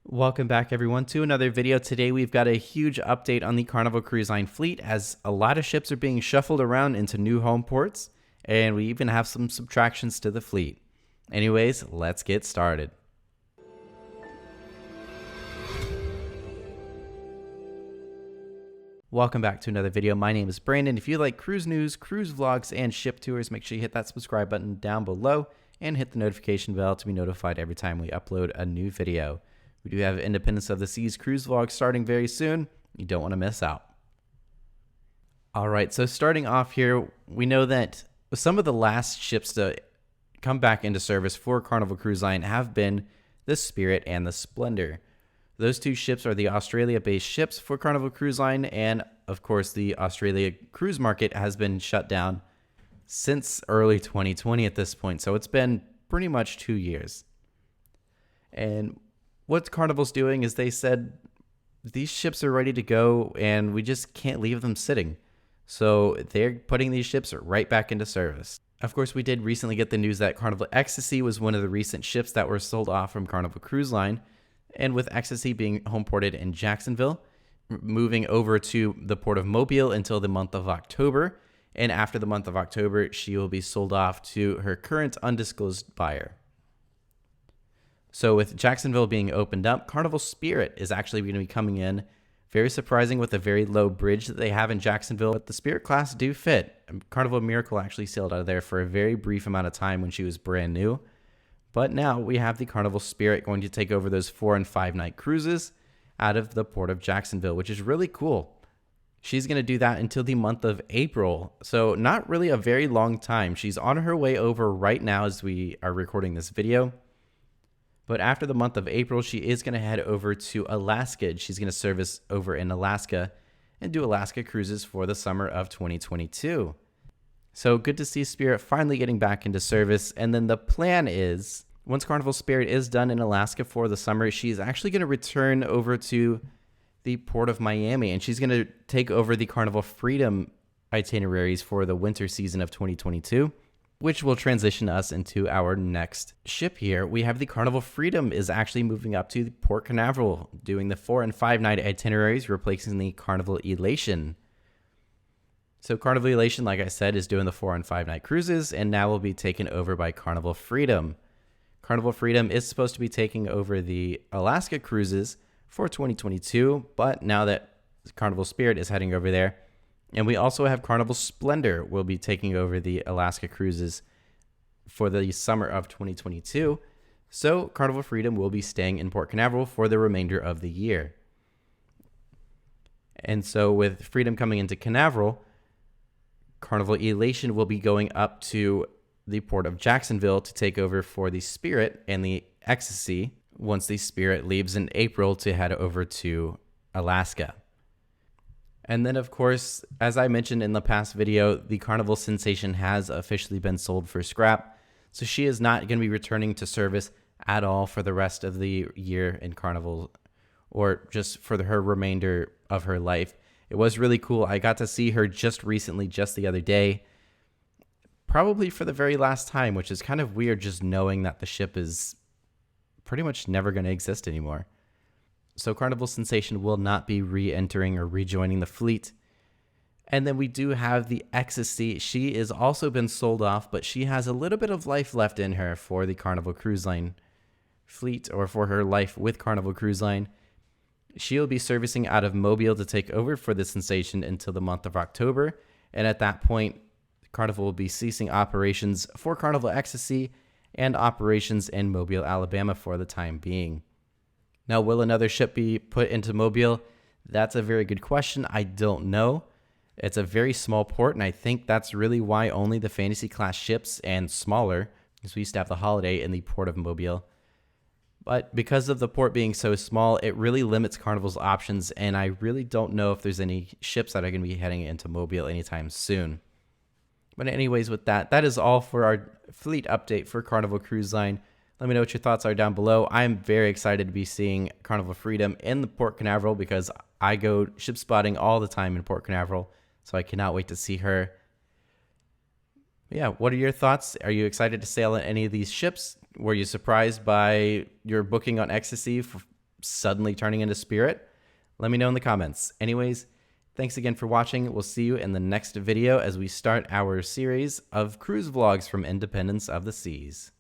Welcome back everyone to another video. Today we've got a huge update on the Carnival Cruise Line fleet as a lot of ships are being shuffled around into new home ports, and we even have some subtractions to the fleet. Anyways, let's get started. Welcome back to another video. My name is Brandon. If you like cruise news, cruise vlogs, and ship tours, make sure you hit that subscribe button down below and hit the notification bell to be notified every time we upload a new video. We do have Independence of the Seas cruise vlog starting very soon. You don't want to miss out. All right, so starting off here, we know that some of the last ships to come back into service for Carnival Cruise Line have been the Spirit and the Splendor. Those two ships are the Australia-based ships for Carnival Cruise Line, and of course the Australia cruise market has been shut down since early 2020 at this point, so it's been pretty much 2 years. And what Carnival's doing is they said these ships are ready to go and we just can't leave them sitting. So they're putting these ships right back into service. Of course, we did recently get the news that Carnival Ecstasy was one of the recent ships that were sold off from Carnival Cruise Line. And with Ecstasy being home ported in Jacksonville, moving over to the port of Mobile until the month of October. And after the month of October, she will be sold off to her current undisclosed buyer. So with Jacksonville being opened up, Carnival Spirit is actually going to be coming in. Very surprising with a very low bridge that they have in Jacksonville, but the Spirit class do fit. Carnival Miracle actually sailed out of there for a very brief amount of time when she was brand new. But now we have the Carnival Spirit going to take over those 4- and 5-night cruises out of the port of Jacksonville, which is really cool. She's going to do that until the month of April, so not really a very long time. She's on her way over right now as we are recording this video. But after the month of April, she is going to head over to Alaska. She's going to service over in Alaska and do Alaska cruises for the summer of 2022. So good to see Spirit finally getting back into service. And then the plan is, once Carnival Spirit is done in Alaska for the summer, she's actually going to return over to the port of Miami, and she's going to take over the Carnival Freedom itineraries for the winter season of 2022. Which will transition us into our next ship here. We have the Carnival Freedom is actually moving up to Port Canaveral, doing the 4- and 5-night itineraries, replacing the Carnival Elation. So Carnival Elation, like I said, is doing the 4- and 5-night cruises, and now will be taken over by Carnival Freedom. Carnival Freedom is supposed to be taking over the Alaska cruises for 2022, but now that Carnival Spirit is heading over there, and we also have Carnival Splendor will be taking over the Alaska cruises for the summer of 2022. So Carnival Freedom will be staying in Port Canaveral for the remainder of the year. And so with Freedom coming into Canaveral, Carnival Elation will be going up to the port of Jacksonville to take over for the Spirit and the Ecstasy once the Spirit leaves in April to head over to Alaska. And then, of course, as I mentioned in the past video, the Carnival Sensation has officially been sold for scrap. So she is not going to be returning to service at all for the rest of the year in Carnival, or just for her remainder of her life. It was really cool. I got to see her just recently, just the other day, probably for the very last time, which is kind of weird just knowing that the ship is pretty much never going to exist anymore. So Carnival Sensation will not be re-entering or rejoining the fleet. And then we do have the Ecstasy. She has also been sold off, but she has a little bit of life left in her for the Carnival Cruise Line fleet, or for her life with Carnival Cruise Line. She'll be servicing out of Mobile to take over for the Sensation until the month of October. And at that point, Carnival will be ceasing operations for Carnival Ecstasy and operations in Mobile, Alabama for the time being. Now, will another ship be put into Mobile? That's a very good question. I don't know. It's a very small port, and I think that's really why only the Fantasy class ships and smaller, because we used to have the Holiday in the port of Mobile. But because of the port being so small, it really limits Carnival's options, and I really don't know if there's any ships that are going to be heading into Mobile anytime soon. But anyways, with that, that is all for our fleet update for Carnival Cruise Line. Let me know what your thoughts are down below. I'm very excited to be seeing Carnival Freedom in the Port Canaveral because I go ship spotting all the time in Port Canaveral, so I cannot wait to see her. Yeah, what are your thoughts? Are you excited to sail on any of these ships? Were you surprised by your booking on Ecstasy suddenly turning into Spirit? Let me know in the comments. Anyways, thanks again for watching. We'll see you in the next video as we start our series of cruise vlogs from Independence of the Seas.